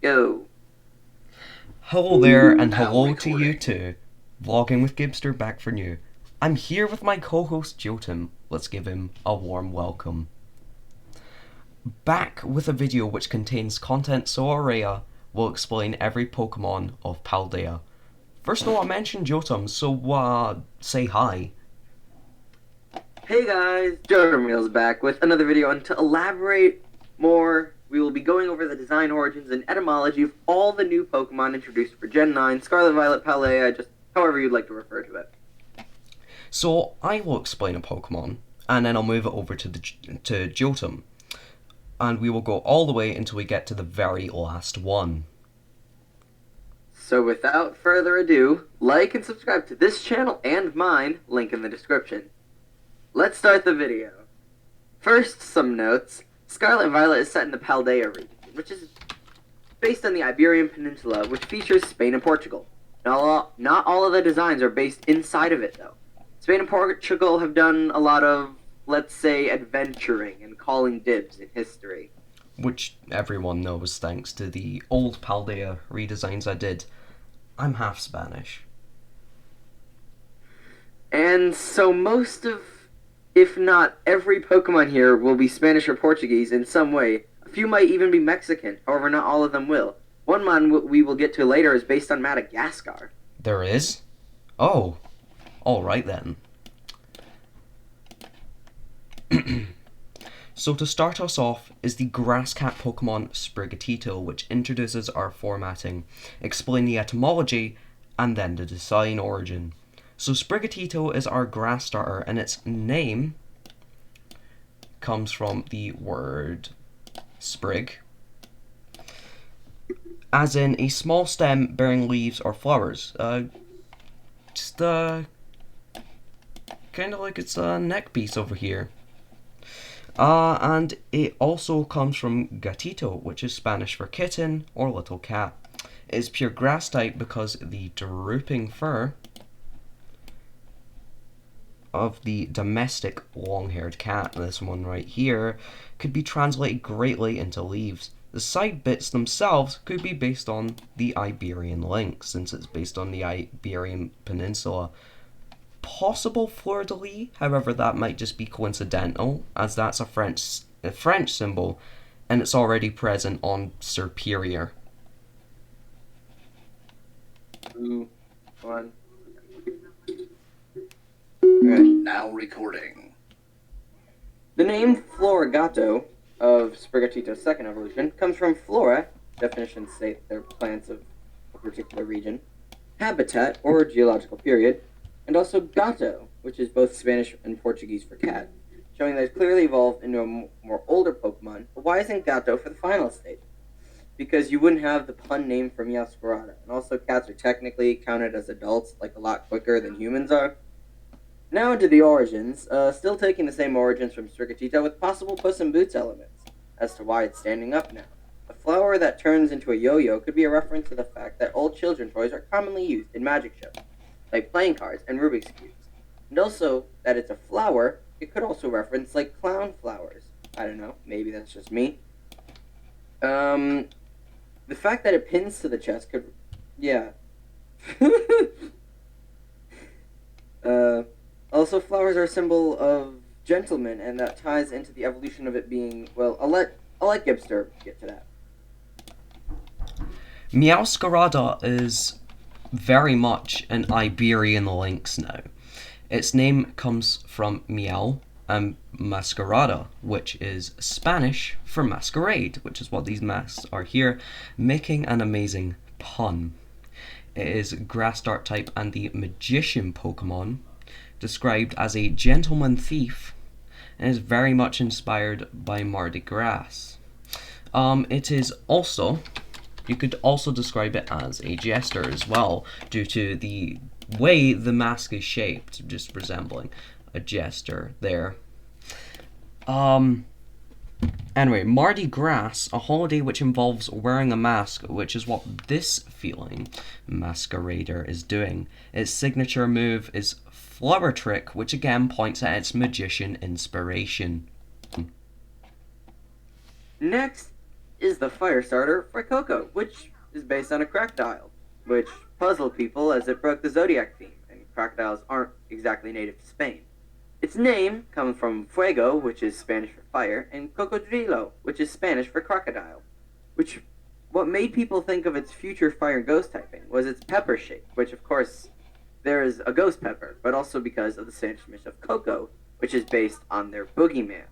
Go. Hello there, and Now hello to you recording. too. Vlogging with Gibster back for new. I'm here with my co-host Jotun. Let's give him a warm welcome. Back with a video which contains content so rare, we'll explain every Pokemon of Paldea. First, I want to mention Jotun, so say hi. Hey guys, Jotamil's back with another video, and to elaborate more, we will be going over the design, origins, and etymology of all the new Pokemon introduced for Gen 9, Scarlet Violet, Paldea, just however you'd like to refer to it. So I will explain a Pokemon, and then I'll move it over to Jotun, and we will go all the way until we get to the very last one. So without further ado, like and subscribe to this channel and mine, link in the description. Let's start the video. First, some notes. Scarlet Violet is set in the Paldea region, which is based on the Iberian Peninsula, which features Spain and Portugal. Not all of the designs are based inside of it, though. Spain and Portugal have done a lot of, let's say, adventuring and calling dibs in history. Which everyone knows thanks to the old Paldea redesigns I did. I'm half Spanish. And so most of, if not every Pokemon here will be Spanish or Portuguese in some way. A few might even be Mexican, however not all of them will. One mon we will get to later is based on Madagascar. There is? Oh, alright then. So to start us off is the grass cat Pokemon Sprigatito, which introduces our formatting, explain the etymology, and then the design origin. So Sprigatito is our grass starter, and its name comes from the word sprig, as in a small stem bearing leaves or flowers. Just kind of like its neck piece over here. And it also comes from gatito, which is Spanish for kitten or little cat. It is pure grass type because the drooping fur of the domestic long-haired cat, this one right here, could be translated greatly into leaves. The side bits themselves could be based on the Iberian link, since it's based on the Iberian Peninsula. Possible fleur-de-lis, however that might just be coincidental, as that's a French symbol, and it's already present on Superior. 2, 1. Okay. Now recording. The name Florigato of Sprigatito's second evolution comes from flora, definitions state they're plants of a particular region, habitat or geological period, and also gato, which is both Spanish and Portuguese for cat, showing that it's clearly evolved into a more older Pokemon. But why isn't gato for the final stage? Because you wouldn't have the pun name from Meowscarada, and also cats are technically counted as adults, like a lot quicker than humans are. Now into the origins, still taking the same origins from Sprigatito with possible Puss in Boots elements, as to why it's standing up now. A flower that turns into a yo-yo could be a reference to the fact that old children toys are commonly used in magic shows, like playing cards and Rubik's Cubes. And also, that it's a flower, it could also reference, like, clown flowers. I don't know, maybe that's just me. The fact that it pins to the chest could... yeah. Also, flowers are a symbol of gentlemen, and that ties into the evolution of it being... well, I'll let Gibster get to that. Meowscarada is very much an Iberian lynx now. Its name comes from meow and masquerada, which is Spanish for masquerade, which is what these masks are here, making an amazing pun. It is grass dart type and the magician Pokemon, described as a gentleman thief, and is very much inspired by Mardi Gras. It is also... you could also describe it as a jester as well, due to the way the mask is shaped, just resembling a jester there. Anyway, Mardi Gras, a holiday which involves wearing a mask, which is what this feline masquerader is doing. Its signature move is Flower Trick, which again points at its magician inspiration. Next, is the fire starter Fuecoco, which is based on a crocodile, which puzzled people as it broke the zodiac theme, and crocodiles aren't exactly native to Spain. Its name comes from fuego, which is Spanish for fire, and cocodrilo, which is Spanish for crocodile. Which, what made people think of its future fire ghost typing was its pepper shape, which of course there is a ghost pepper, but also because of the Spanish myth of Coco, which is based on their boogeyman.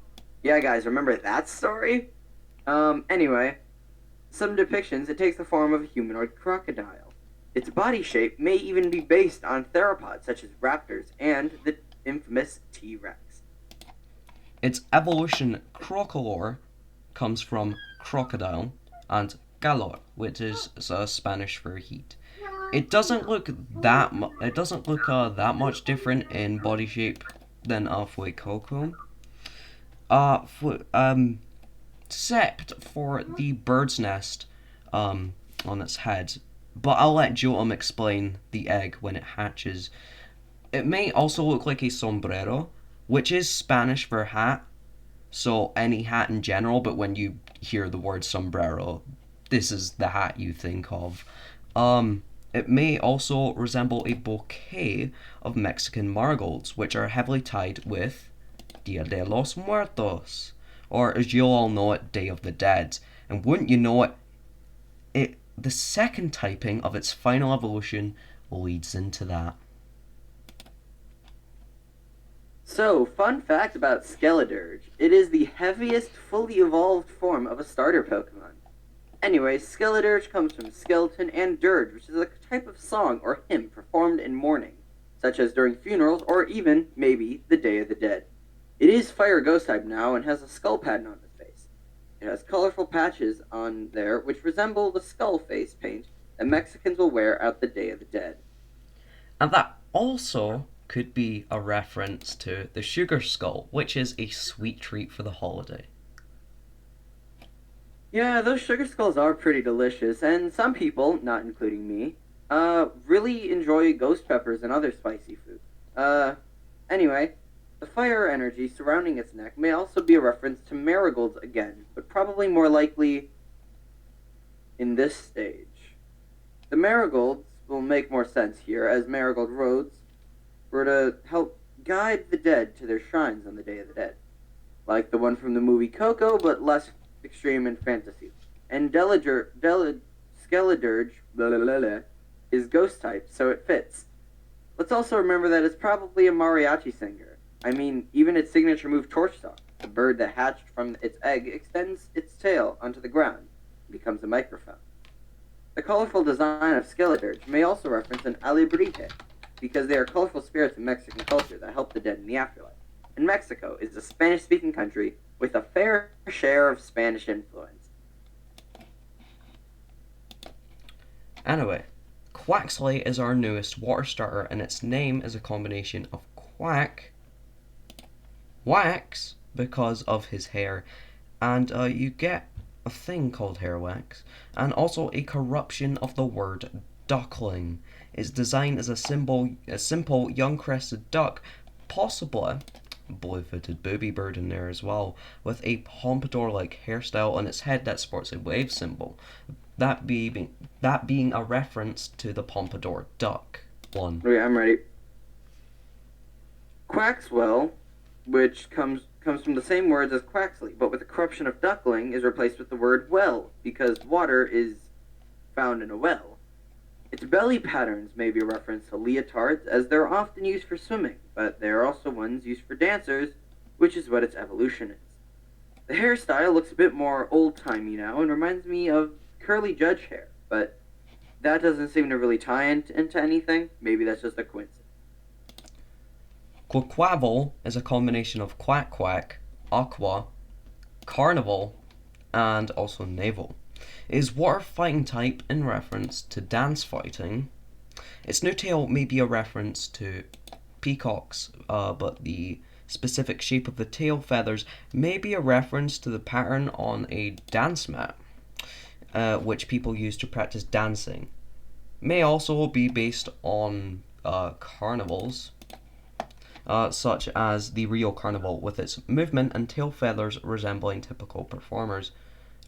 Yeah, guys, remember that story? Anyway, some depictions, it takes the form of a humanoid crocodile. Its body shape may even be based on theropods such as raptors and the infamous T-Rex. Its evolution Crocolore comes from crocodile and calor, which is Spanish for heat. It doesn't look that much different in body shape than Fuecoco. Uh, fu- um, Except for the bird's nest on its head. But I'll let Jotam explain the egg when it hatches. It may also look like a sombrero, which is Spanish for hat, so any hat in general, but when you hear the word sombrero, this is the hat you think of. It may also resemble a bouquet of Mexican marigolds, which are heavily tied with Dia de los Muertos, or as you'll all know it, Day of the Dead. And wouldn't you know it, the second typing of its final evolution leads into that. So, fun fact about Skeledirge. It is the heaviest fully evolved form of a starter Pokemon. Anyway, Skeledirge comes from skeleton and dirge, which is a type of song or hymn performed in mourning, such as during funerals or even, maybe, the Day of the Dead. It is fire ghost type now and has a skull pattern on its face. It has colorful patches on there which resemble the skull face paint that Mexicans will wear at the Day of the Dead. And that also could be a reference to the sugar skull, which is a sweet treat for the holiday. Yeah, those sugar skulls are pretty delicious, and some people, not including me, really enjoy ghost peppers and other spicy food. Anyway, the fire energy surrounding its neck may also be a reference to marigolds again, but probably more likely in this stage. The marigolds will make more sense here, as marigold roads were to help guide the dead to their shrines on the Day of the Dead. Like the one from the movie Coco, but less extreme in fantasy. And Skeledirge is ghost type, so it fits. Let's also remember that it's probably a mariachi singer. I mean, even its signature move Torchstalk, the bird that hatched from its egg, extends its tail onto the ground and becomes a microphone. The colorful design of Skeledirge may also reference an alebrije, because they are colorful spirits in Mexican culture that help the dead in the afterlife. And Mexico is a Spanish-speaking country with a fair share of Spanish influence. Anyway, Quaxley is our newest water starter, and its name is a combination of quack, wax, because of his hair, and you get a thing called hair wax, and also a corruption of the word duckling. Its design is a simple young crested duck, possibly blue-footed booby bird in there as well, with a pompadour-like hairstyle on its head that sports a wave symbol. That being a reference to the pompadour duck one. Okay, I'm ready. Quaxwell, which comes from the same words as Quaxley, but with the corruption of duckling, is replaced with the word well, because water is found in a well. Its belly patterns may be a reference to leotards, as they're often used for swimming, but they are also ones used for dancers, which is what its evolution is. The hairstyle looks a bit more old-timey now and reminds me of curly judge hair, but that doesn't seem to really tie into anything. Maybe that's just a coincidence. Quaquavel is a combination of quack quack, aqua, carnival, and also naval. It is water fighting type in reference to dance fighting. Its new tail may be a reference to peacocks, but the specific shape of the tail feathers may be a reference to the pattern on a dance mat, which people use to practice dancing. May also be based on carnivals, such as the Rio Carnival, with its movement and tail feathers resembling typical performers.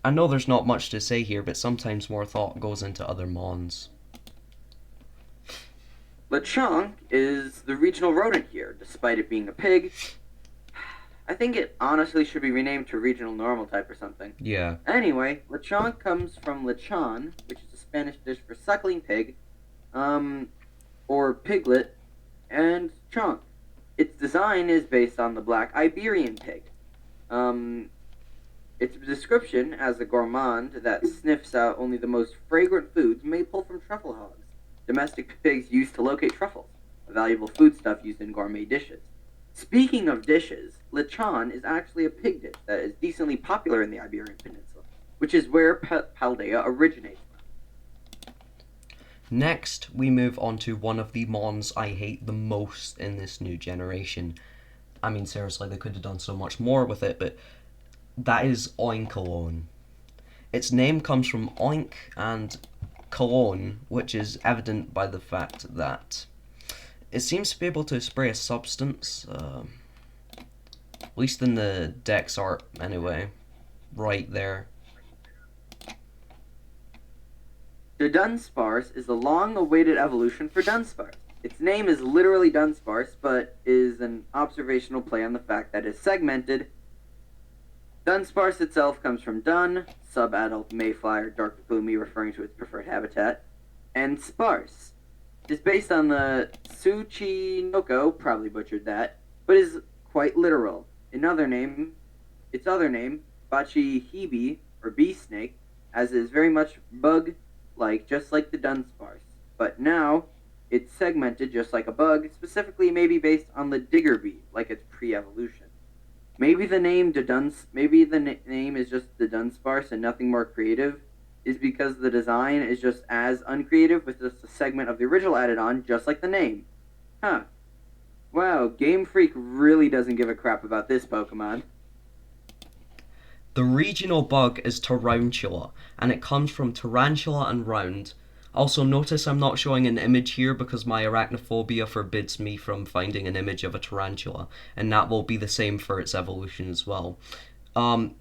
I know there's not much to say here, but sometimes more thought goes into other mons. Lechonk is the regional rodent here, despite it being a pig. I think it honestly should be renamed to regional normal type or something. Yeah. Anyway, lechonk comes from lechon, which is a Spanish dish for suckling pig, or piglet, and chonk. Its design is based on the black Iberian pig. Its description as a gourmand that sniffs out only the most fragrant foods may pull from truffle hogs, domestic pigs used to locate truffles, a valuable foodstuff used in gourmet dishes. Speaking of dishes, lechon is actually a pig dish that is decently popular in the Iberian Peninsula, which is where Paldea originates from. Next, we move on to one of the mons I hate the most in this new generation. I mean, seriously, they could have done so much more with it, but that is Oinkalone. Its name comes from oink and cologne, which is evident by the fact that it seems to be able to spray a substance, at least in the Dex art anyway, right there. The Dunsparce is the long-awaited evolution for Dunsparce. Its name is literally Dunsparce, but is an observational play on the fact that it's segmented. Dunsparce itself comes from dun, sub-adult mayfly, dark gloomy, referring to its preferred habitat, and sparse. It is based on the Tsuchinoko, probably butchered that, but is quite literal. Its other name, Bachihibi, or bee snake, as it is very much bug-like, just like the Dunsparce. But now, it's segmented just like a bug, specifically maybe based on the digger bee, like its pre-evolution. Maybe the name name is just the Dunsparce and nothing more creative, is because the design is just as uncreative with just a segment of the original added on, just like the name. Huh. Wow, Game Freak really doesn't give a crap about this Pokemon. The regional bug is Tarantula, and it comes from tarantula and round. Also, notice I'm not showing an image here because my arachnophobia forbids me from finding an image of a tarantula, and that will be the same for its evolution as well.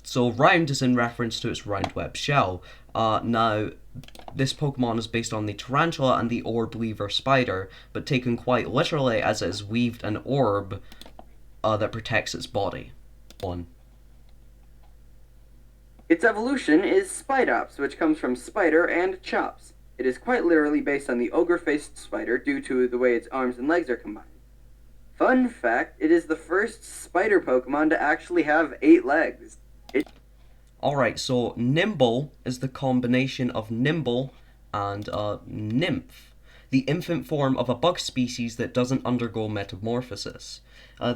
So round is in reference to its round web shell. Now, this Pokemon is based on the tarantula and the orb weaver spider, but taken quite literally as it has weaved an orb that protects its body. One. Its evolution is Spidops, which comes from spider and chops. It is quite literally based on the ogre-faced spider due to the way its arms and legs are combined. Fun fact, it is the first spider Pokemon to actually have 8 legs. Alright, so Nimble is the combination of Nimble and Nymph, the infant form of a bug species that doesn't undergo metamorphosis.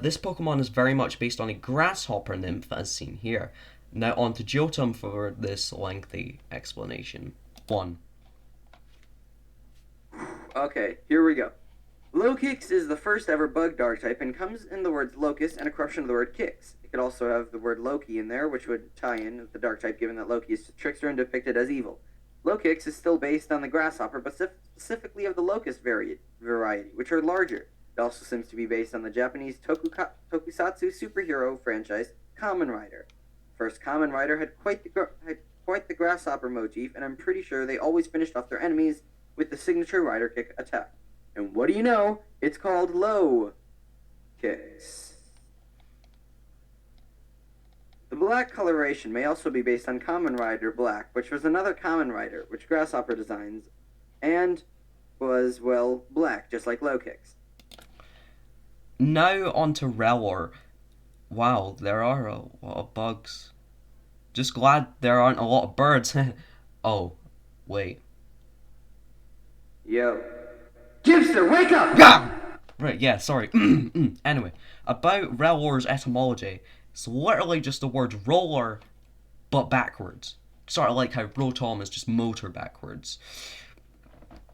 This Pokemon is very much based on a grasshopper nymph, as seen here. Now on to Jotun for this lengthy explanation. 1. Okay, here we go. Lokix is the first ever bug dark type and comes in the words locust and a corruption of the word kix. It could also have the word Loki in there, which would tie in with the dark type given that Loki is a trickster and depicted as evil. Lokix is still based on the grasshopper, but specifically of the locust variety, which are larger. It also seems to be based on the Japanese tokusatsu superhero franchise, Kamen Rider. First Kamen Rider had quite the grasshopper motif, and I'm pretty sure they always finished off their enemies with the signature rider kick attack. And what do you know? It's called low kicks. The black coloration may also be based on Kamen Rider Black, which was another Kamen Rider, which Grasshopper designs, and was, well, black, just like low kicks. Now on to Rellor. Wow, there are a lot of bugs. Just glad there aren't a lot of birds. Oh, wait. Yo. Gibster, wake up! Gah! Right, yeah, sorry. Anyway, about Rellor's etymology, it's literally just the word roller, but backwards. Sort of like how Rotom is just motor backwards.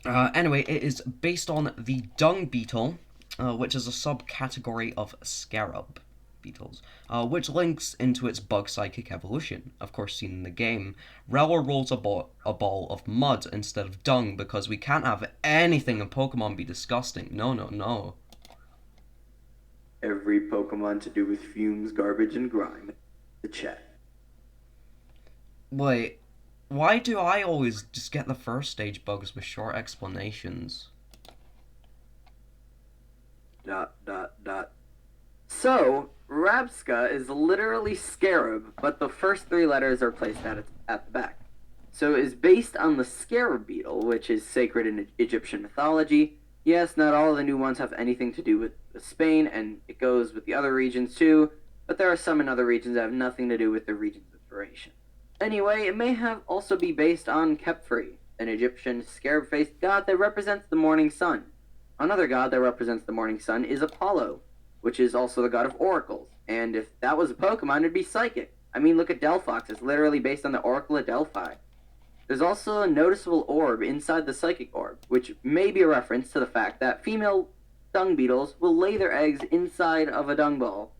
Anyway, it is based on the dung beetle, which is a subcategory of scarab beetles, which links into its bug psychic evolution. Of course, seen in the game, Rellor rolls a ball of mud instead of dung because we can't have anything in Pokemon be disgusting. No, no, no. Every Pokemon to do with fumes, garbage, and grime. The chat. Wait, why do I always just get the first stage bugs with short explanations? Dot dot dot. So, Rabska is literally scarab, but the first three letters are placed at the back. So it is based on the scarab beetle, which is sacred in Egyptian mythology. Yes, not all of the new ones have anything to do with Spain, and it goes with the other regions too, but there are some in other regions that have nothing to do with the region's inspiration. Anyway, it may have also be based on Khepri, an Egyptian scarab-faced god that represents the morning sun. Another god that represents the morning sun is Apollo, which is also the god of oracles. And if that was a Pokemon, it'd be Psychic. I mean, look at Delphox. It's literally based on the Oracle of Delphi. There's also a noticeable orb inside the Psychic Orb, which may be a reference to the fact that female dung beetles will lay their eggs inside of a dung ball.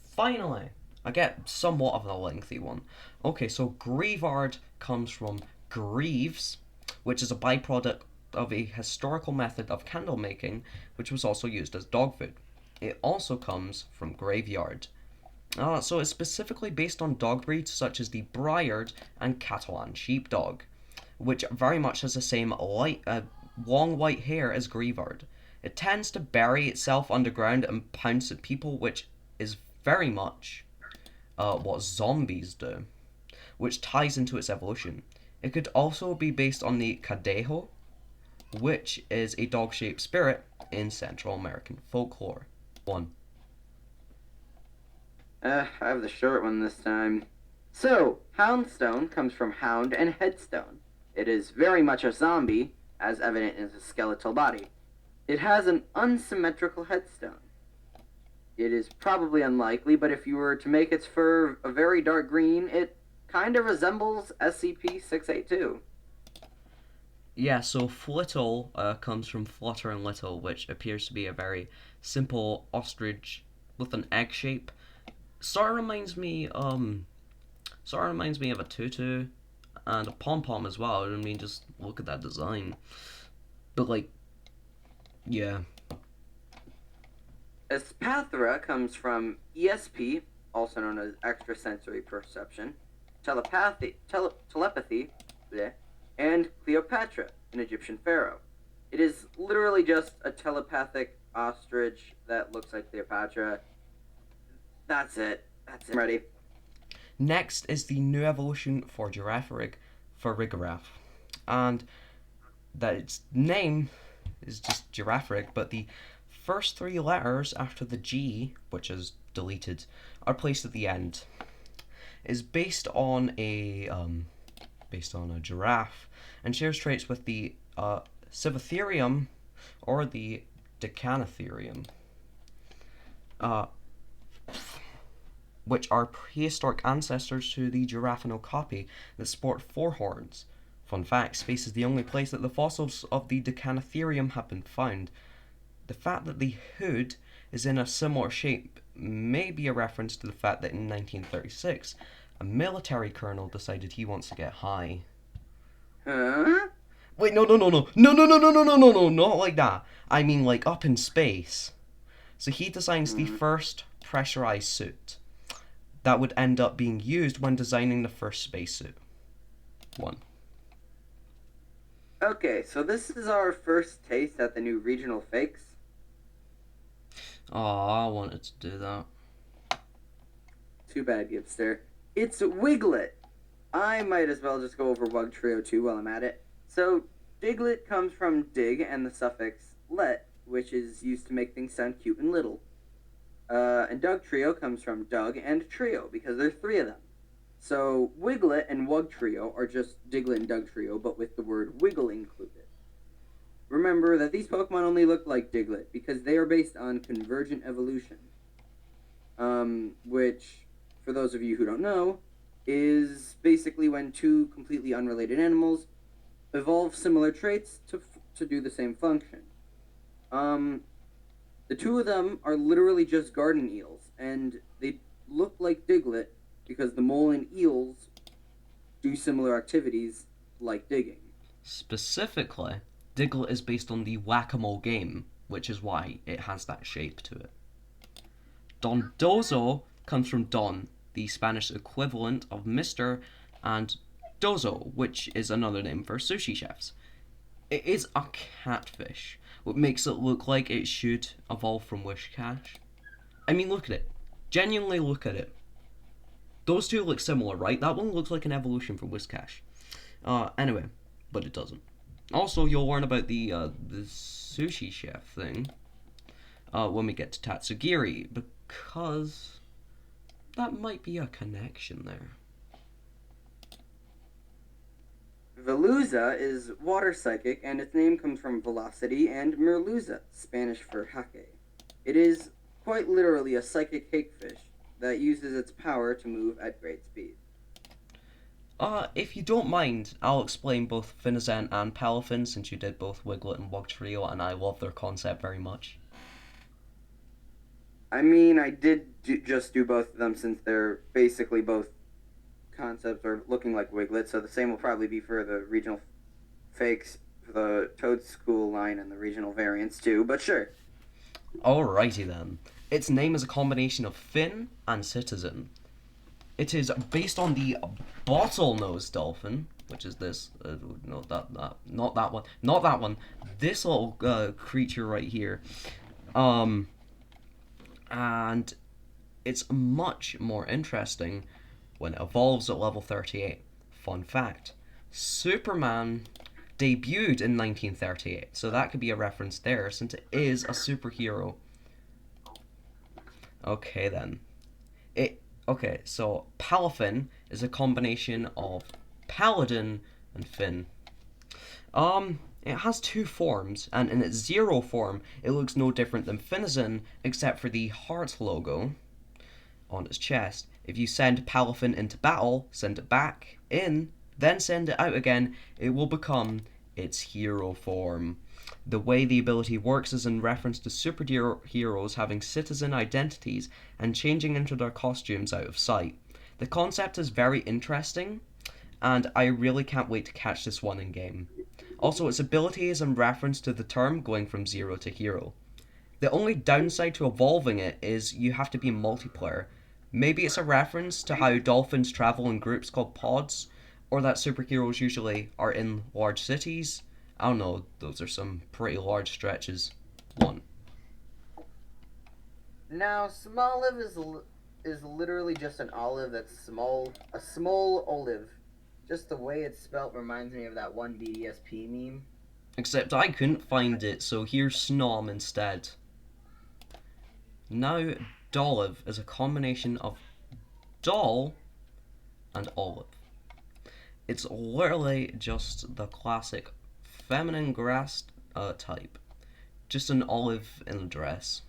Finally, I get somewhat of a lengthy one. Okay, so Grievard comes from Greaves, which is a byproduct of a historical method of candle making, which was also used as dog food. It also comes from Graveyard. So it's specifically based on dog breeds such as the Briard and Catalan sheepdog, which very much has the same long white hair as Grievard. It tends to bury itself underground and pounce at people, which is very much what zombies do, which ties into its evolution. It could also be based on the Cadejo, which is a dog-shaped spirit in Central American folklore. 1. I have the short one this time. So, Houndstone comes from Hound and Headstone. It is very much a zombie, as evident in its skeletal body. It has an unsymmetrical headstone. It is probably unlikely, but if you were to make its fur a very dark green, it kind of resembles SCP-682. Yeah, so Flittle comes from Flutter and Little, which appears to be a very simple ostrich with an egg shape. Sort of reminds me of a tutu and a pom pom as well. I mean, just look at that design. But like, yeah. Espathra comes from ESP, also known as extrasensory perception, telepathy, bleh, and Cleopatra, an Egyptian pharaoh. It is literally just a telepathic ostrich that looks like Cleopatra. That's it. I'm ready. Next is the new evolution for Farigiraf, and that its name is just Giraffarig, but the first three letters after the G, which is deleted, are placed at the end. It is based on a giraffe and shares traits with the Civatherium or the Decanatherium, which are prehistoric ancestors to the Giraffanocopi that sport four horns. Fun fact, space is the only place that the fossils of the Decanatherium have been found. The fact that the hood is in a similar shape may be a reference to the fact that in 1936, a military colonel decided he wants to get high. Huh? Wait, no, not like that. I mean, like, up in space. So he designs the first pressurized suit that would end up being used when designing the first spacesuit. 1. Okay, so this is our first taste at the new regional fakes. Oh, I wanted to do that. Too bad, Gipster. It's Wiglet. I might as well just go over Wug Trio 2 while I'm at it. So, Diglett comes from dig and the suffix let, which is used to make things sound cute and little. And Doug Trio comes from Doug and Trio, because there are three of them. So, Wiglet and Wug Trio are just Diglett and Doug Trio, but with the word wiggle included. Remember that these Pokemon only look like Diglett, because they are based on convergent evolution. Which, for those of you who don't know, is basically when two completely unrelated animals evolve similar traits to do the same function. The two of them are literally just garden eels, and they look like Diglett because the mole and eels do similar activities like digging. Specifically, Diglett is based on the Whack-A-Mole game, which is why it has that shape to it. Dondozo comes from Don, the Spanish equivalent of Mr., and Dozo, which is another name for sushi chefs. It is a catfish, what makes it look like it should evolve from Wishcash. I mean, look at it. Genuinely look at it. Those two look similar, right? That one looks like an evolution from Wishcash. Anyway, but it doesn't. Also, you'll learn about the sushi chef thing when we get to Tatsugiri, because that might be a connection there. Veluza is water psychic, and its name comes from velocity and merluza, Spanish for hake. It is quite literally a psychic hakefish that uses its power to move at great speed. If you don't mind, I'll explain both Finizen and Palafin, since you did both Wiglet and Wugtrio, and I love their concept very much. I mean, I did just do both of them since they're basically both concepts are looking like Wiglet, so the same will probably be for the regional fakes, for the Toad School line, and the regional variants too, but sure. Alrighty then. Its name is a combination of Fin and Citizen. It is based on the bottlenose dolphin, which is this. No, not that one. Not that one. This little creature right here. And it's much more interesting when it evolves at level 38. Fun fact, Superman debuted in 1938, so that could be a reference there since it is a superhero. Okay then. So Palafin is a combination of Paladin and Finn. It has two forms, and in its zero form, it looks no different than Finizen, except for the heart logo on its chest. If you send Palafin into battle, send it back in, then send it out again, it will become its hero form. The way the ability works is in reference to superheroes having citizen identities and changing into their costumes out of sight. The concept is very interesting, and I really can't wait to catch this one in game. Also, its ability is in reference to the term going from zero to hero. The only downside to evolving it is you have to be multiplayer. Maybe it's a reference to how dolphins travel in groups called pods, or that superheroes usually are in large cities. I don't know, those are some pretty large stretches. One. Now, Smoliv is literally just an olive that's small, a small olive. Just the way it's spelt reminds me of that one BDSP meme. Except I couldn't find it, so here's Snom instead. Now, Dolive is a combination of doll and olive. It's literally just the classic feminine grass type. Just an olive in a dress.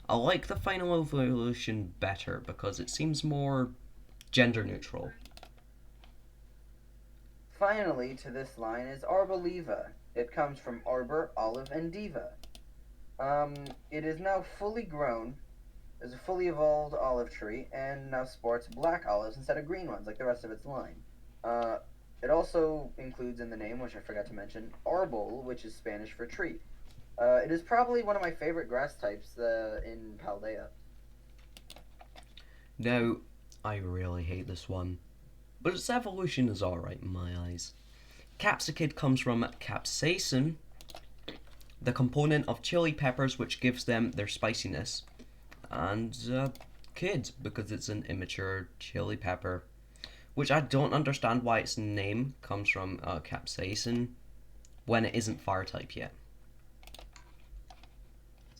I like the final evolution better because it seems more gender neutral. Finally, to this line is Arboliva. It comes from Arbor, Olive, and Diva. It is now fully grown, is a fully evolved olive tree, and now sports black olives instead of green ones like the rest of its line. It also includes in the name, which I forgot to mention, arbol, which is Spanish for tree. It is probably one of my favorite grass types in Paldea. Now, I really hate this one, but its evolution is alright in my eyes. Capsicid comes from capsaicin, the component of chili peppers which gives them their spiciness, and kid, because it's an immature chili pepper, which I don't understand why its name comes from capsaicin when it isn't fire type yet.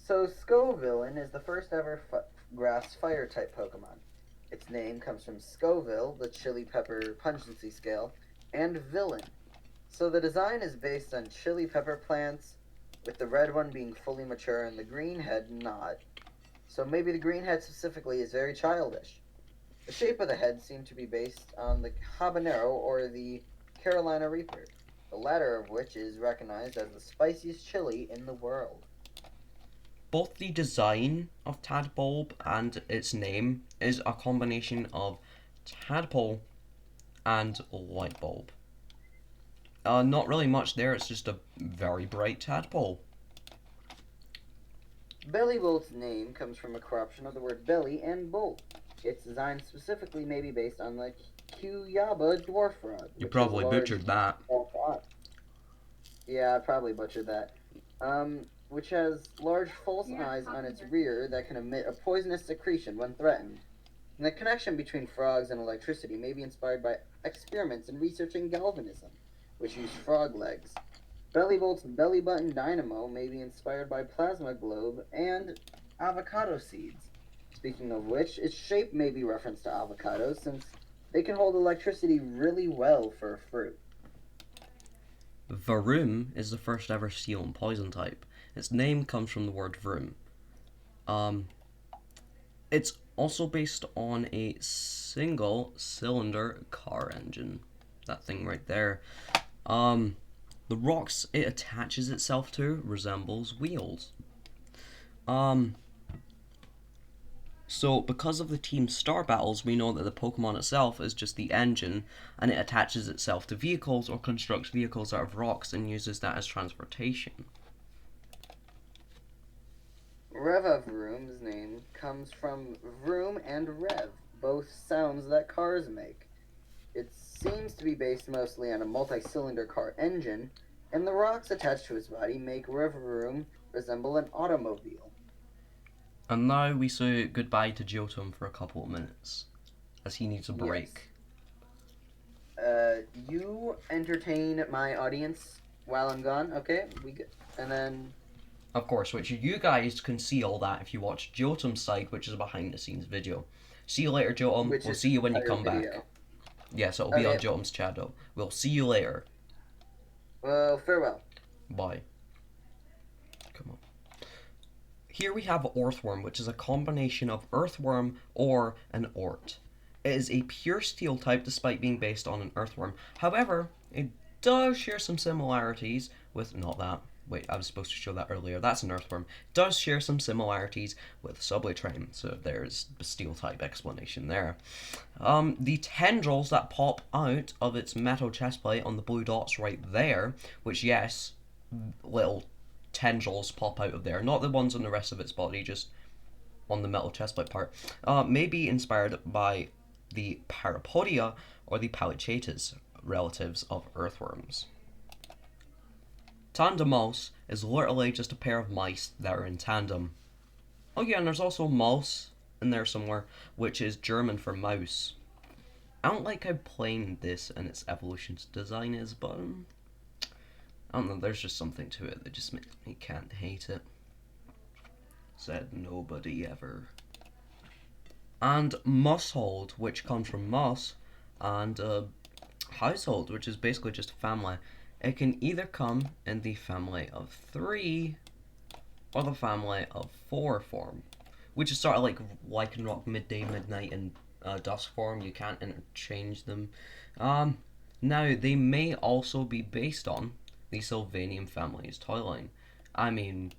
So Scovillain is the first ever grass fire type Pokemon. Its name comes from Scoville, the chili pepper pungency scale, and villain. So the design is based on chili pepper plants, with the red one being fully mature and the green head not. So maybe the green head specifically is very childish. The shape of the head seemed to be based on the habanero or the Carolina Reaper, the latter of which is recognized as the spiciest chili in the world. Both the design of Tadpole and its name is a combination of tadpole and light bulb. Not really much there, it's just a very bright tadpole. Bellybolt's name comes from a corruption of the word belly and bolt. Its design specifically may be based on the Cuyaba dwarf frog, You which has a probably large butchered that. yeah, I probably butchered that. Which has large false eyes on its rear that can emit a poisonous secretion when threatened. And the connection between frogs and electricity may be inspired by experiments in researching galvanism, which use frog legs. Bellybolt's belly button dynamo may be inspired by plasma globe and avocado seeds. Speaking of which, its shape may be referenced to avocados since they can hold electricity really well for a fruit. Varoom is the first ever steel and poison type. Its name comes from the word vroom. It's also based on a single cylinder car engine. That thing right there. The rocks it attaches itself to resembles wheels. So because of the team star battles, we know that the Pokemon itself is just the engine, and it attaches itself to vehicles or constructs vehicles out of rocks and uses that as transportation. Revavroom's name comes from vroom and rev, both sounds that cars make. It seems to be based mostly on a multi-cylinder car engine, and the rocks attached to its body make Revavroom resemble an automobile. And now we say goodbye to Jotun for a couple of minutes, as he needs a break. Yes. You entertain my audience while I'm gone, okay? And then Of course, which you guys can see all that if you watch Jotum's side, which is a behind the scenes video. See you later, Jotum. which We'll is see you when you entire come video. back. Yes, it'll be on Okay. Jotum's channel. We'll see you later. Well, farewell. Bye. Come on. Here we have Earthworm, which is a combination of Earthworm or an Ort. It is a pure steel type despite being based on an Earthworm. However, it does share some similarities with, not that, wait, I was supposed to show that earlier, that's an Earthworm. It does share some similarities with Subway Train, so there's the steel type explanation there. The tendrils that pop out of its metal chestplate on the blue dots right there, which yes, little tendrils pop out of there, not the ones on the rest of its body, just on the metal chestplate part, may be inspired by the Parapodia or the Palichatas, relatives of earthworms. Tandemos is literally just a pair of mice that are in tandem. Oh yeah, and there's also mouse in there somewhere, which is German for mouse. I don't like how plain this and its evolution's design is, but I don't know, there's just something to it that just makes me can't hate it. Said nobody ever. And Mosshold, which comes from moss, and household, which is basically just a family. It can either come in the family of 3 or the family of 4 form, which is sort of like Lycanroc midday, midnight, and dusk form. You can't interchange them. Now, they may also be based on the Sylvanium family's toy line. I mean,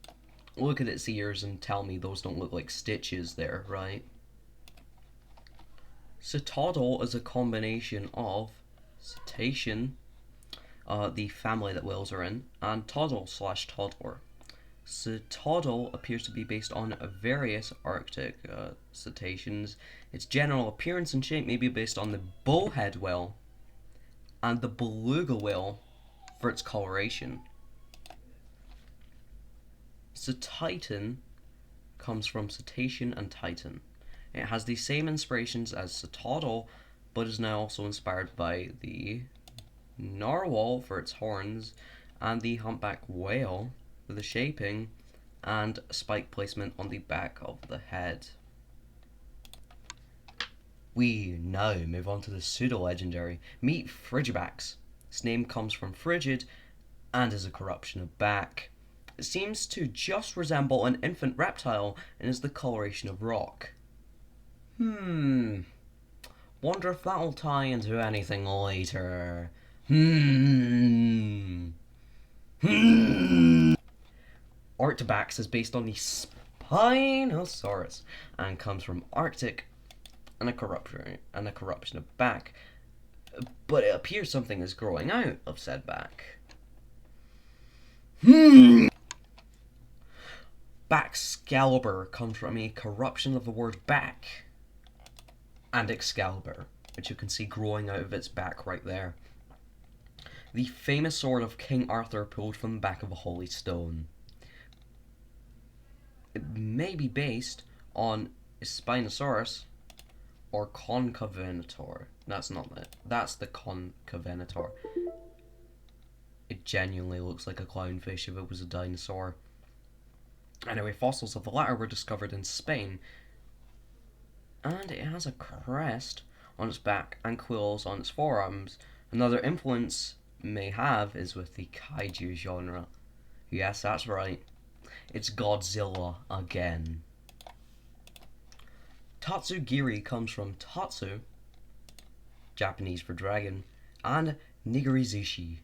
look at its ears and tell me those don't look like stitches there, right? Cetoddle is a combination of cetacean, the family that whales are in, and toddle/toddler. Cetoddle appears to be based on various Arctic cetaceans. Its general appearance and shape may be based on the bowhead whale and the beluga whale for its coloration. Cetitan comes from cetacean and titan. It has the same inspirations as Cetoddle, but is now also inspired by the narwhal for its horns and the humpback whale for the shaping and spike placement on the back of the head. We now move on to the pseudo-legendary. Meet Frigibax. Its name comes from frigid and is a corruption of back. It seems to just resemble an infant reptile and is the coloration of rock. Wonder if that'll tie into anything later. Arctibax is based on the Spinosaurus and comes from Arctic and a corruption of back. But it appears something is growing out of said back. Baxcalibur comes from a corruption of the word back. and Excalibur, which you can see growing out of its back right there. The famous sword of King Arthur pulled from the back of a holy stone. It may be based on Spinosaurus or Concavenator. That's not it. That's the Concavenator. It genuinely looks like a clownfish if it was a dinosaur. Anyway, fossils of the latter were discovered in Spain, and it has a crest on its back and quills on its forearms. Another influence may have is with the kaiju genre. Yes, that's right. It's Godzilla again. Tatsugiri comes from tatsu, Japanese for dragon, and nigirizushi.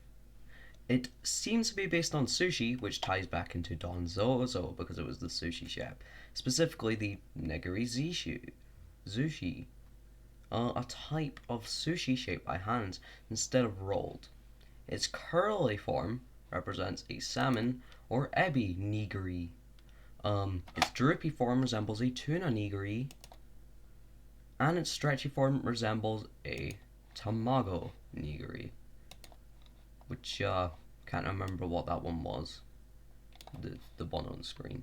It seems to be based on sushi, which ties back into Don Zozo because it was the sushi chef. Specifically, the nigirizushi, a type of sushi shaped by hands instead of rolled. Its curly form represents a salmon or ebi nigiri. Its droopy form resembles a tuna nigiri, and its stretchy form resembles a tamago nigiri, which can't remember what that one was. The one on the screen.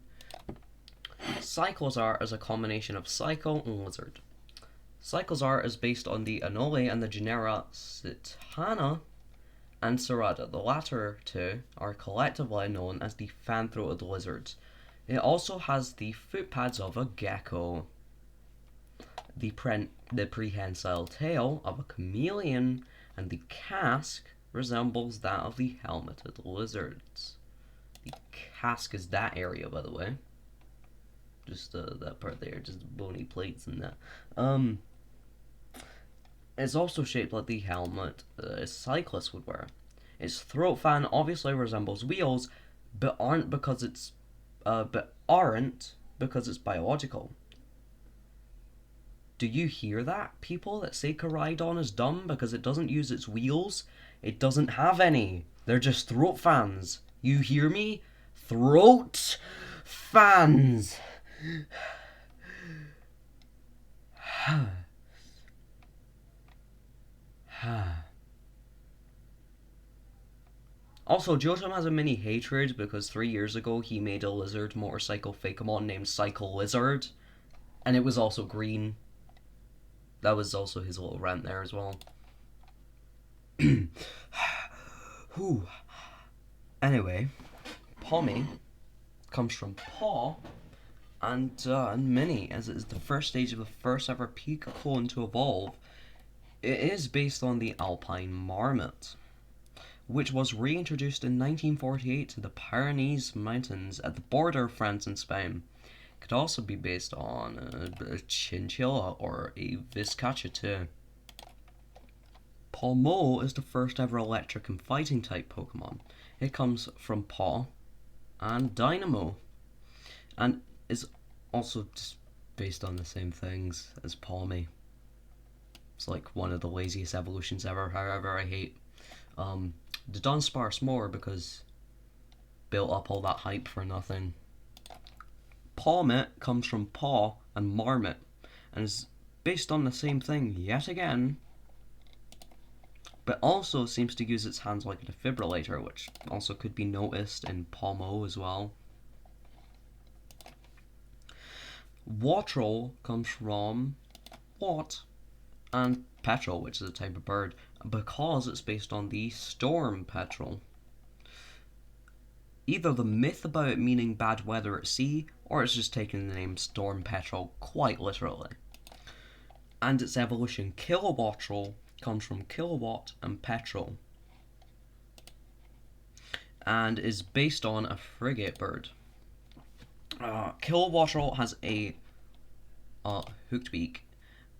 Cyclozar is a combination of cycle and lizard. Cyclozar is based on the Anole and the genera Citana and Serrata. The latter two are collectively known as the fan-throated lizards. It also has the footpads of a gecko, the prehensile tail of a chameleon, and the casque resembles that of the helmeted lizards. The casque is that area, by the way. Just that part there, just bony plates and that. It's also shaped like the helmet a cyclist would wear. Its throat fan obviously resembles wheels, but aren't because it's biological. Do you hear that, people that say Koraidon is dumb because it doesn't use its wheels? It doesn't have any. They're just throat fans. You hear me? Throat fans. Also, Jotam has a mini hatred because 3 years ago he made a lizard motorcycle Fakemon named Cycle Lizard, and it was also green. That was also his little rant there as well. Anyway, Pommy comes from paw and mini, as it is the first stage of the first ever Pika clone to evolve. It is based on the Alpine Marmot, which was reintroduced in 1948 to the Pyrenees Mountains at the border of France and Spain. It could also be based on a chinchilla or a vizcacha too. Palmo is the first ever electric and fighting type Pokemon. It comes from Paw and Dynamo, and is also just based on the same things as Palmy. It's like one of the laziest evolutions ever, however I hate the Dunsparce more because built up all that hype for nothing. Pawmit comes from Paw and Marmot, and is based on the same thing yet again, but also seems to use its hands like a defibrillator, which also could be noticed in Palmo as well. Watrel comes from Wat and Petrel, which is a type of bird, because it's based on the storm petrel. Either the myth about it meaning bad weather at sea, or it's just taking the name storm petrel quite literally. And its evolution, Kilowatrel, comes from kilowatt and petrol, and is based on a frigate bird. Kilowatrel has a hooked beak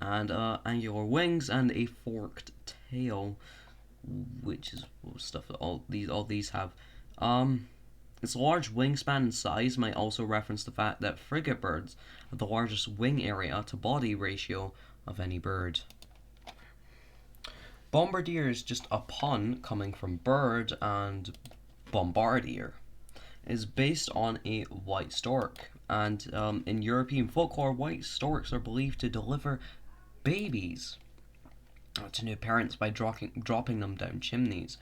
and angular wings and a forked tail, which is stuff that all these have. Its large wingspan and size might also reference the fact that frigate birds have the largest wing area to body ratio of any bird. Bombardier is just a pun coming from bird and bombardier. It is based on a white stork, and in European folklore, white storks are believed to deliver babies to new parents by dropping them down chimneys.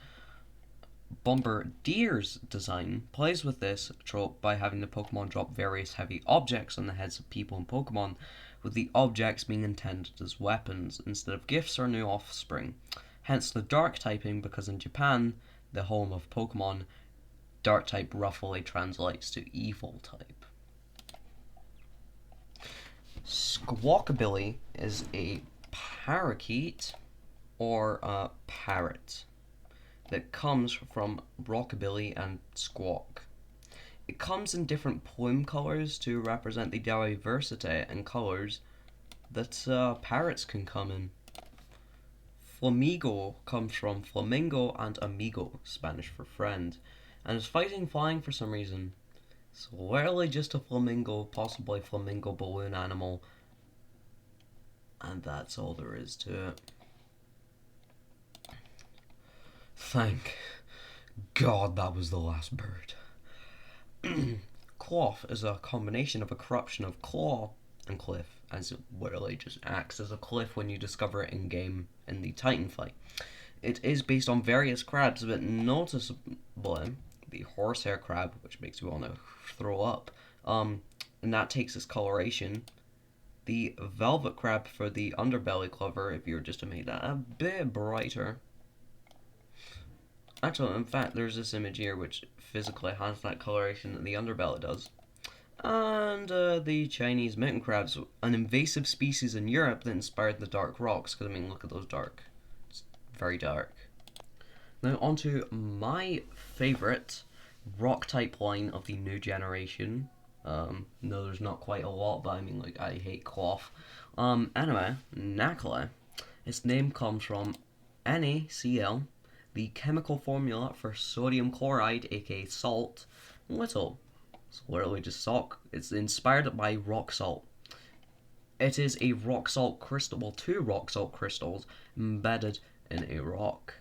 Bombardier's design plays with this trope by having the Pokemon drop various heavy objects on the heads of people and Pokemon, with the objects being intended as weapons instead of gifts or new offspring. Hence the dark typing, because in Japan, the home of Pokemon, dark type roughly translates to evil type. Squawkabilly is a parakeet or a parrot that comes from rockabilly and squawk. It comes in different plume colours to represent the diversity in colours that parrots can come in. Flamigo comes from flamingo and amigo, Spanish for friend, and is fighting flying for some reason. It's literally just a flamingo, possibly flamingo balloon animal, and that's all there is to it. Thank God that was the last bird. Cloth is a combination of a corruption of claw and cliff, as it literally just acts as a cliff when you discover it in game in the Titan fight. It is based on various crabs, but noticeably the horsehair crab, which makes you want to throw up, and that takes its coloration. The velvet crab for the underbelly clover, if you were just to make that a bit brighter. Actually, in fact, there's this image here which physically has that coloration that the underbelly does. And the Chinese mountain crabs, an invasive species in Europe that inspired the dark rocks, because I mean, look at those dark. It's very dark. Now, onto my favourite rock type line of the new generation. No, there's not quite a lot, but I mean, like, I hate cloth. Anyway, Nacla. Its name comes from NaCl, the chemical formula for sodium chloride, aka salt, little. It's literally just salt. It's inspired by rock salt. It is a rock salt crystal, well, 2 rock salt crystals embedded in a rock.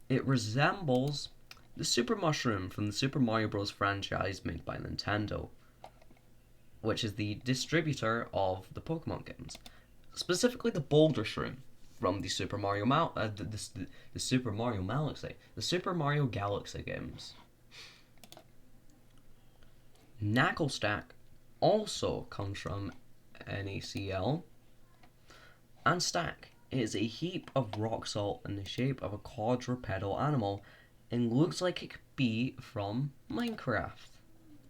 It resembles the Super Mushroom from the Super Mario Bros. Franchise made by Nintendo, which is the distributor of the Pokemon games. Specifically the Boulder Shroom from the Super Mario the Super Mario Galaxy, the Super Mario Galaxy games. Knucklestack also comes from NaCl, and Stack is a heap of rock salt in the shape of a quadrupedal animal and looks like it could be from Minecraft,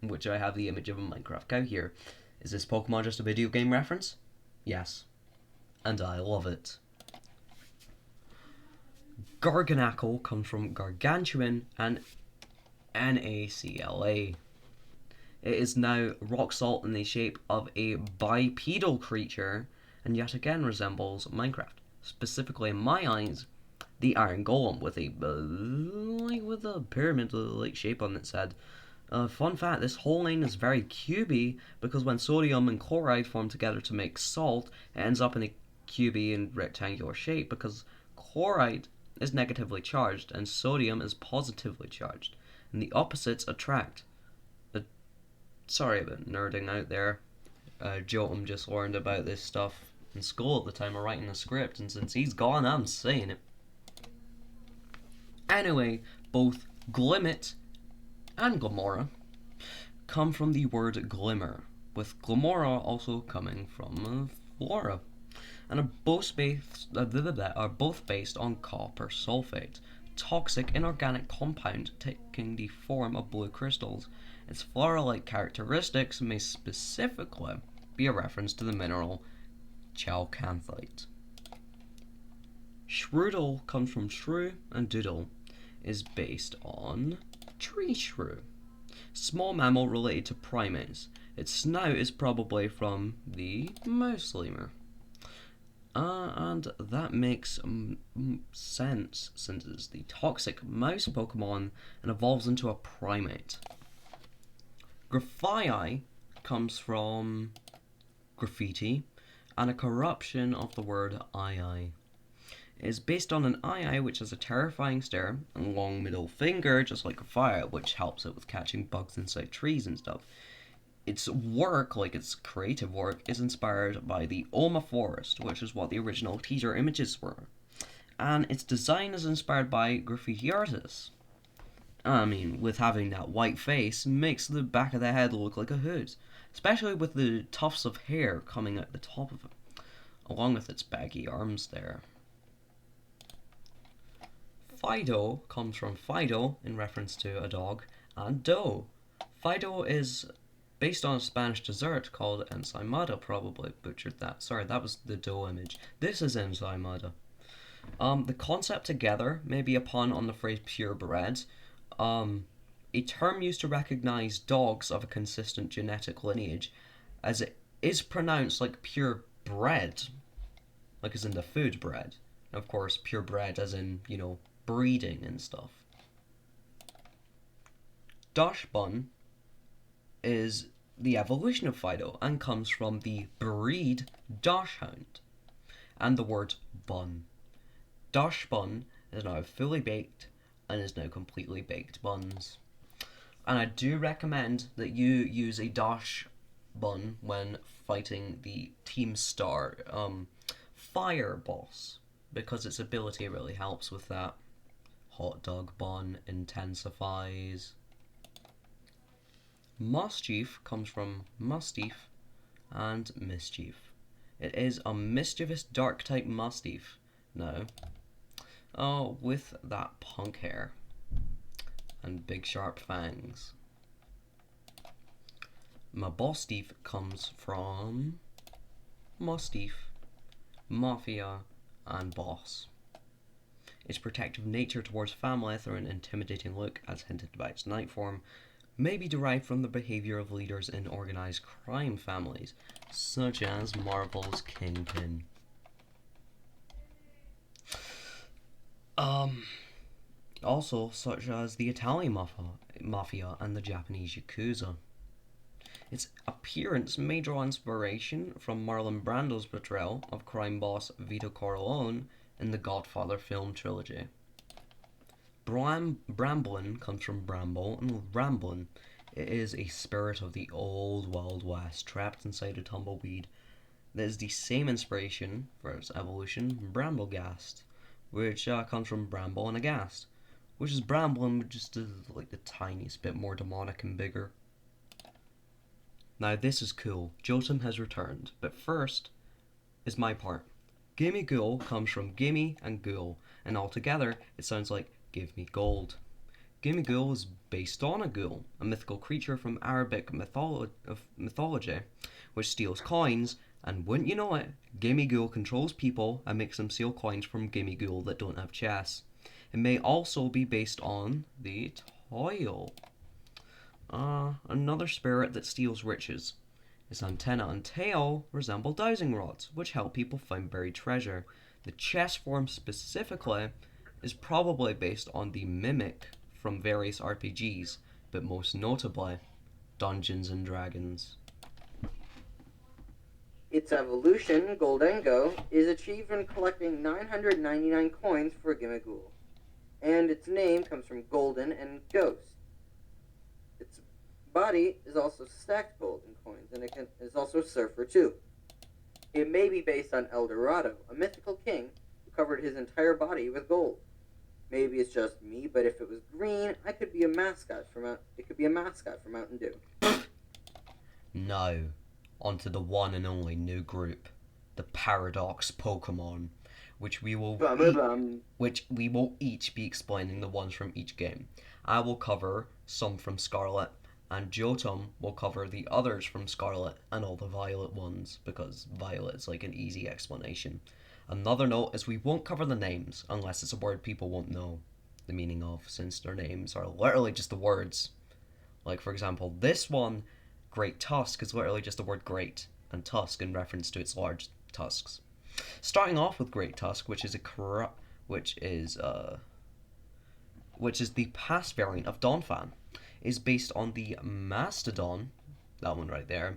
which I have the image of a Minecraft cow here. Is this Pokemon just a video game reference? Yes. And I love it. Garganacl comes from gargantuan and NaCl. It is now rock salt in the shape of a bipedal creature and yet again resembles Minecraft. Specifically, in my eyes, the Iron Golem with a pyramid-like shape on its head. Fun fact, this whole line is very cubey because when sodium and chloride form together to make salt, it ends up in a cubey and rectangular shape because chloride is negatively charged and sodium is positively charged, and the opposites attract. Sorry about nerding out there. Jotam just learned about this stuff in school at the time of writing the script, and since he's gone, I'm saying it. Anyway, both Glimmet and Glamora come from the word glimmer, with Glamora also coming from flora, and are both based on copper sulfate, toxic inorganic compound taking the form of blue crystals. Its flower-like characteristics may specifically be a reference to the mineral chalcanthite. Shroodle comes from shrew, and Doodle is based on tree shrew. Small mammal related to primates. Its snout is probably from the mouse lemur. And that makes sense since it's the toxic mouse Pokemon and evolves into a primate. Graphii comes from graffiti and a corruption of the word ii. It is based on an ii which has a terrifying stare and long middle finger, just like a fire, which helps it with catching bugs inside trees and stuff. its work, like its creative work, is inspired by the Oma Forest, which is what the original teaser images were. And its design is inspired by graffiti artists. I mean, with having that white face, makes the back of the head look like a hood, especially with the tufts of hair coming out the top of it, along with its baggy arms there. Fido comes from Fido, in reference to a dog, and dough. Fido is based on a Spanish dessert called ensaimada, probably butchered that. Sorry, that was the dough image. This is ensaimada. The concept together may be a pun on the phrase purebred, a term used to recognize dogs of a consistent genetic lineage, as it is pronounced like pure bread, like as in the food bread. And of course, purebred as in, breeding and stuff. Dachshund is the evolution of Fido and comes from the breed Dachshund and the word bun. Dachshund is now fully baked and is now completely baked buns. And I do recommend that you use a Dash bun when fighting the Team Star Fire boss, because its ability really helps with that. Hot dog bun intensifies. Mischief comes from Mastiff and Mischief. It is a mischievous dark type Mastiff now. Oh, with that punk hair and big sharp fangs. Mastiff comes from Mastiff, Mafia, and Boss. Its protective nature towards family through an intimidating look, as hinted by its night form, may be derived from the behavior of leaders in organized crime families, such as Marvel's Kingpin. Also, such as the Italian mafia and the Japanese Yakuza. Its appearance may draw inspiration from Marlon Brando's portrayal of crime boss Vito Corleone in the Godfather film trilogy. Bramblin comes from Bramble and Ramblin. It is a spirit of the old Wild West trapped inside a tumbleweed. That is the same inspiration for its evolution, Bramblegast, which comes from Bramble and Agast, which is Bramblin just like the tiniest bit more demonic and bigger. Now this is cool. Jotun has returned, but first is my part. Gimme Ghoul comes from gimme and ghoul, and altogether it sounds like give me gold. Gimme Ghoul is based on a ghoul, a mythical creature from Arabic mythology, which steals coins, and wouldn't you know it, Gimme Ghoul controls people and makes them steal coins from Gimme Ghoul that don't have chests. It may also be based on the Toil, another spirit that steals riches. Its antenna and tail resemble dowsing rods, which help people find buried treasure. The chest form specifically is probably based on the Mimic from various RPGs, but most notably, Dungeons and Dragons. Its evolution, Goldengo, is achieved when collecting 999 coins for a Gimmighoul, and its name comes from Golden and Ghost. Its body is also stacked gold and coins, and is also a surfer too. It may be based on El Dorado, a mythical king who covered his entire body with gold. Maybe it's just me, but if it was green, it could be a mascot for Mountain Dew. Now, onto the one and only new group, the Paradox Pokemon, which we will each be explaining the ones from each game. I will cover some from Scarlet, and Jotun will cover the others from Scarlet and all the Violet ones, because Violet is like an easy explanation. Another note is we won't cover the names unless it's a word people won't know the meaning of, since their names are literally just the words. Like, for example, this one, Great Tusk, is literally just the word great, and tusk in reference to its large tusks. Starting off with Great Tusk, which is the past variant of Donphan, is based on the Mastodon, that one right there,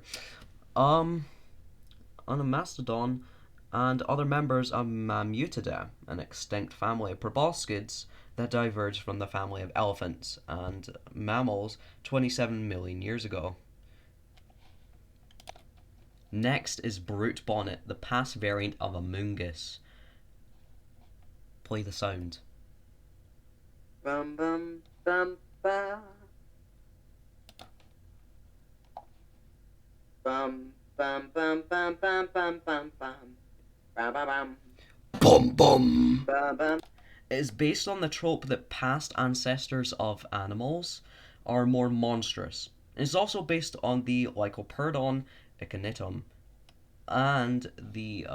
on a Mastodon and other members of Mammutidae, an extinct family of proboscids that diverged from the family of elephants and mammals 27 million years ago. Next is Brute Bonnet, the past variant of Amoonguss. Play the sound. Bum bum bum ba. Bum bum bum bum bum bum bum bum. Bum bum bum. Bum bum! Bum bum. It is based on the trope that past ancestors of animals are more monstrous. It is also based on the Lycoperdon echinatum and the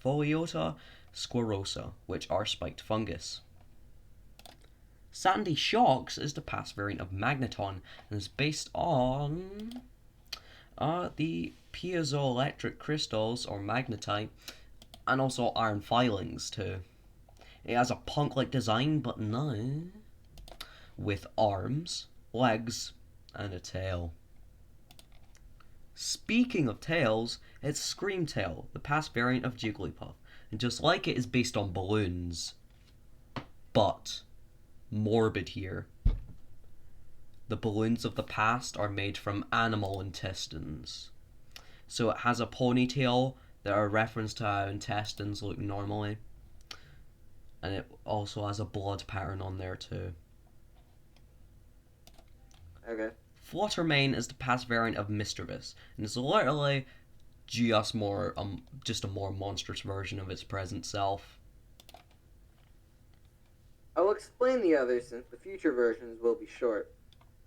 Pholiota squarosa, which are spiked fungus. Sandy Shocks is the past variant of Magneton and is based on the piezoelectric crystals or magnetite and also iron filings too. It has a punk-like design, but now with arms, legs, and a tail. Speaking of tails, it's Screamtail, the past variant of Jigglypuff, and just like it is based on balloons. But morbid here. The balloons of the past are made from animal intestines. So it has a ponytail that are a reference to how intestines look normally. And it also has a blood pattern on there too. Okay. Fluttermane is the past variant of Mischievous, and is literally just a more monstrous version of its present self. I'll explain the others since the future versions will be short.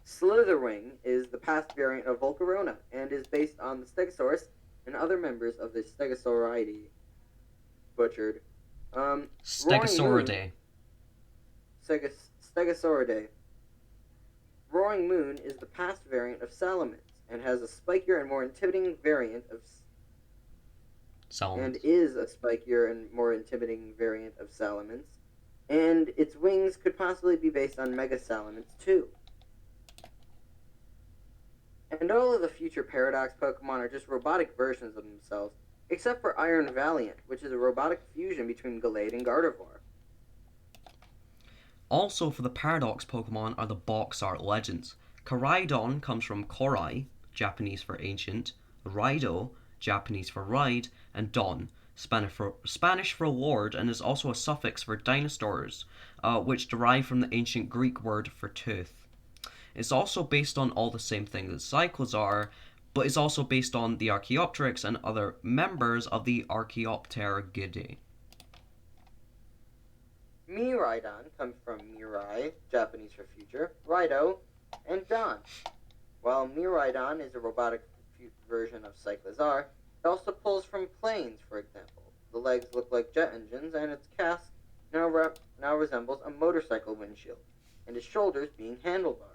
Slitherwing is the past variant of Volcarona and is based on the Stegosaurus and other members of the Stegosauridae. Butchered. Stegosauridae. Stegosauridae. Roaring Moon is the past variant of Salamence and has a spikier and more intimidating variant of Salamence. and is a spikier and more intimidating variant of Salamence. And its wings could possibly be based on Mega Salamence too. And all of the future Paradox Pokemon are just robotic versions of themselves, except for Iron Valiant, which is a robotic fusion between Gallade and Gardevoir. Also for the Paradox Pokemon are the box art legends. Koraidon comes from Korai, Japanese for ancient, Raido, Japanese for ride, and Don, Spanish for lord, and is also a suffix for dinosaurs, which derive from the ancient Greek word for tooth. It's also based on all the same things as Cyclozar, but is also based on the Archaeopteryx and other members of the Archaeopterygidae. Miraidon comes from Mirai, Japanese for future, Raido, and Don. While Miraidon is a robotic version of Cyclozar, it also pulls from planes, for example. The legs look like jet engines, and its casque now resembles a motorcycle windshield, and its shoulders being handlebars.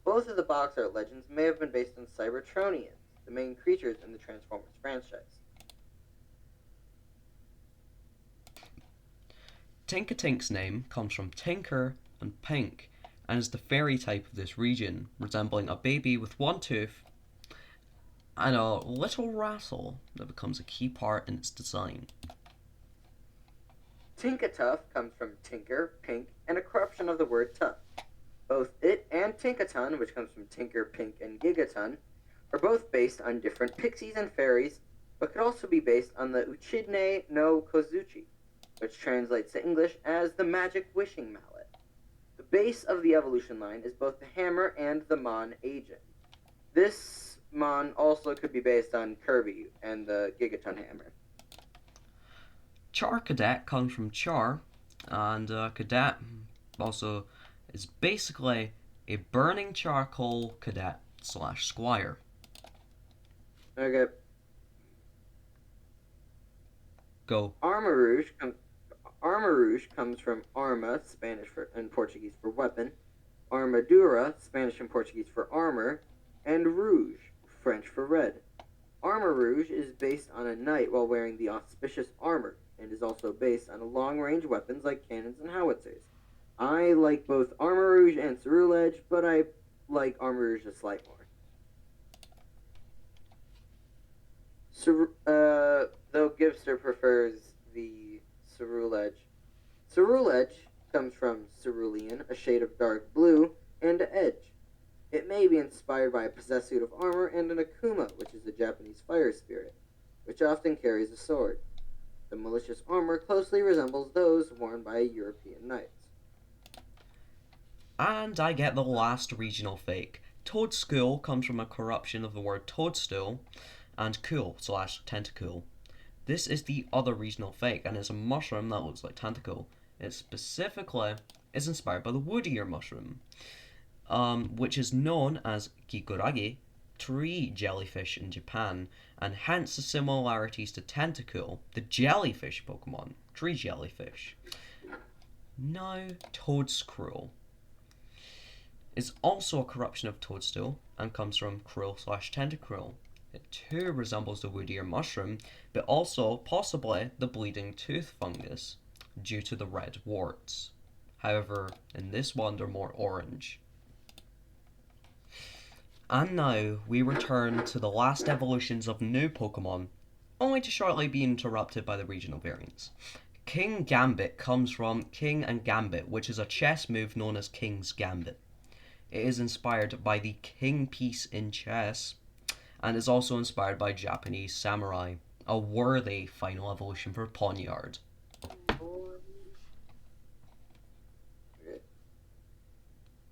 Both of the box art legends may have been based on Cybertronians, the main creatures in the Transformers franchise. Tinkatink's name comes from Tinker and Pink, and is the fairy type of this region, resembling a baby with one tooth and a little rattle that becomes a key part in its design. Tinkatuff comes from Tinker, Pink, and a corruption of the word tough. Both it and Tinkaton, which comes from Tinker, Pink, and Gigaton, are both based on different pixies and fairies, but could also be based on the Uchidne no Kozuchi, which translates to English as the magic wishing mallet. The base of the evolution line is both the hammer and the Mon agent. This Mon also could be based on Kirby and the Gigaton hammer. Charcadet comes from Char, and Cadet also is basically a burning charcoal cadet / squire. Okay. Go. Armarouge comes from arma, Spanish and Portuguese for weapon, armadura, Spanish and Portuguese for armor, and rouge, French for red. Armarouge is based on a knight while wearing the auspicious armor, and is also based on long-range weapons like cannons and howitzers. I like both Armarouge and Ceruledge, but I like Armarouge a slight more. Though Gibster prefers the Ceruledge. Ceruledge comes from cerulean, a shade of dark blue, and edge. It may may be inspired by a possessed suit of armor and an Akuma, which is the Japanese fire spirit, which often carries a sword. The malicious armor closely resembles those worn by European knights. And I get the last regional fake. Toadstool comes from a corruption of the word toadstool and cool/tentacool. This is the other regional fake, and it's a mushroom that looks like tentacle. It specifically is inspired by the wood ear mushroom, which is known as kikurage, tree jellyfish in Japan, and hence the similarities to Tentacool, the jellyfish Pokemon, tree jellyfish. Now, Toadstool is also a corruption of Toadstool and comes from Krill/Tentacruel. It too resembles the wood ear mushroom, but also possibly the bleeding tooth fungus due to the red warts. However, in this one they're more orange. And now we return to the last evolutions of new Pokemon, only to shortly be interrupted by the regional variants. King Gambit comes from King and Gambit, which is a chess move known as King's Gambit. It is inspired by the king piece in chess, and is also inspired by Japanese samurai, a worthy final evolution for Poniard.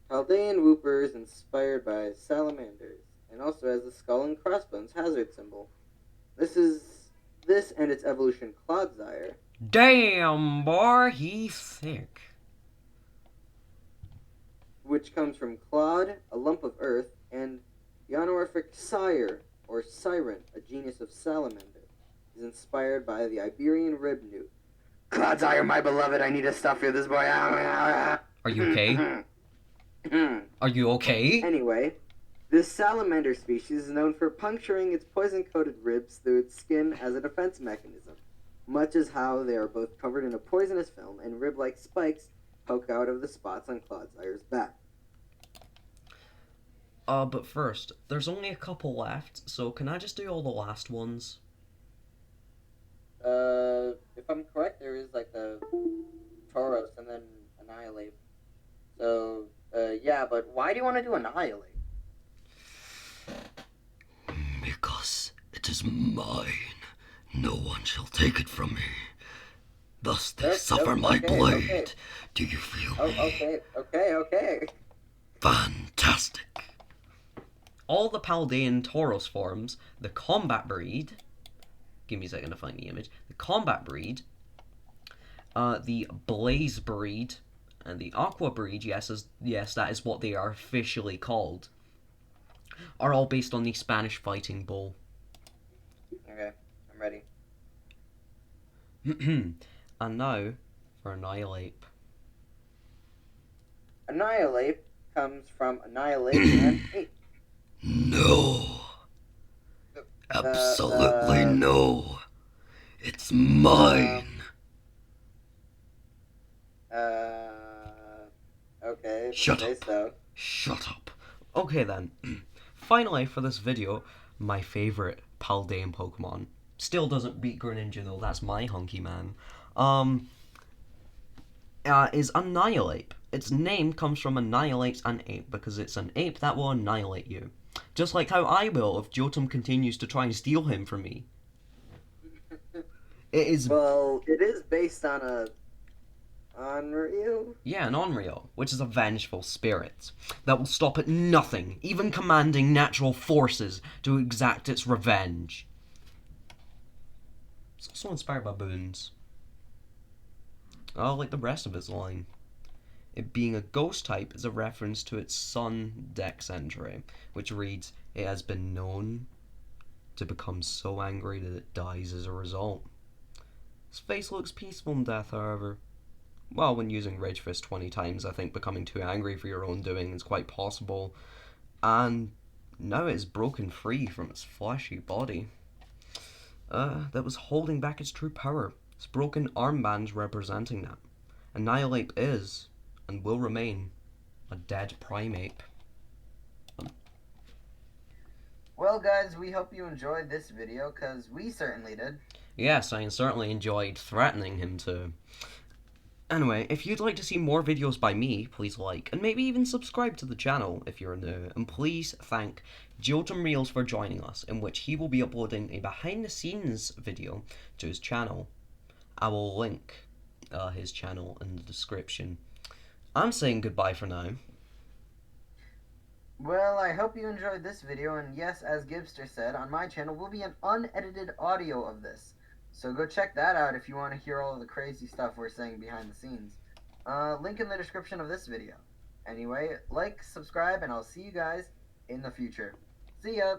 Paldean Wooper is inspired by salamanders, and also has the skull and crossbones hazard symbol. This and its evolution Clodsire. Damn, boy, he's thick. Which comes from Clod, a lump of earth, and the honorific sire, or siren, a genus of salamander, is inspired by the Iberian rib newt. Clodsire, my beloved, I need to stuff you, this boy. Are you okay? Are you okay? Anyway, this salamander species is known for puncturing its poison-coated ribs through its skin as a defense mechanism, much as how they are both covered in a poisonous film and rib-like spikes poke out of the spots on Clodsire's back. But first, there's only a couple left, so can I just do all the last ones? If I'm correct, there is like the Tauros and then Annihilate. So, yeah, but why do you want to do Annihilate? Because it is mine. No one shall take it from me. Thus they suffer my blade. Okay. Do you feel Oh, me? okay. Fantastic. All the Paldean Tauros forms, the combat breed, give me a second to find the image, the combat breed, the blaze breed, and the aqua breed, yes, that is what they are officially called, are all based on the Spanish fighting bull. Okay, I'm ready. And now for Annihilate. Annihilate comes from Annihilation and Hate. No. Absolutely no. It's mine. Okay. Shut say up. So. Shut up. Okay then. Finally, for this video, my favourite Paldean Pokemon. Still doesn't beat Greninja though, that's my hunky man. Is Annihilate. Its name comes from annihilate an ape, because it's an ape that will annihilate you. Just like how I will if Jotun continues to try and steal him from me. It is... Well, it is based on a... Onryo? Yeah, an Onryo, which is a vengeful spirit that will stop at nothing, even commanding natural forces to exact its revenge. It's also inspired by boons. Oh, like the rest of its line. It being a ghost type is a reference to its son Dex entry, which reads, "It has been known to become so angry that it dies as a result." Its face looks peaceful in death, however. Well, when using Rage Fist 20 times, I think becoming too angry for your own doing is quite possible. And now it is broken free from its fleshy body that was holding back its true power. Its broken armbands representing that. Annihilate is, and will remain, a dead primate. Well, guys, we hope you enjoyed this video, because we certainly did. Yes, I certainly enjoyed threatening him to. Anyway, if you'd like to see more videos by me, please like, and maybe even subscribe to the channel if you're new, and please thank Jilton Reels for joining us, in which he will be uploading a behind the scenes video to his channel. I will link his channel in the description. I'm saying goodbye for now. Well, I hope you enjoyed this video, and yes, as Gibster said, on my channel will be an unedited audio of this. So go check that out if you want to hear all of the crazy stuff we're saying behind the scenes. Link in the description of this video. Anyway, like, subscribe, and I'll see you guys in the future. See ya!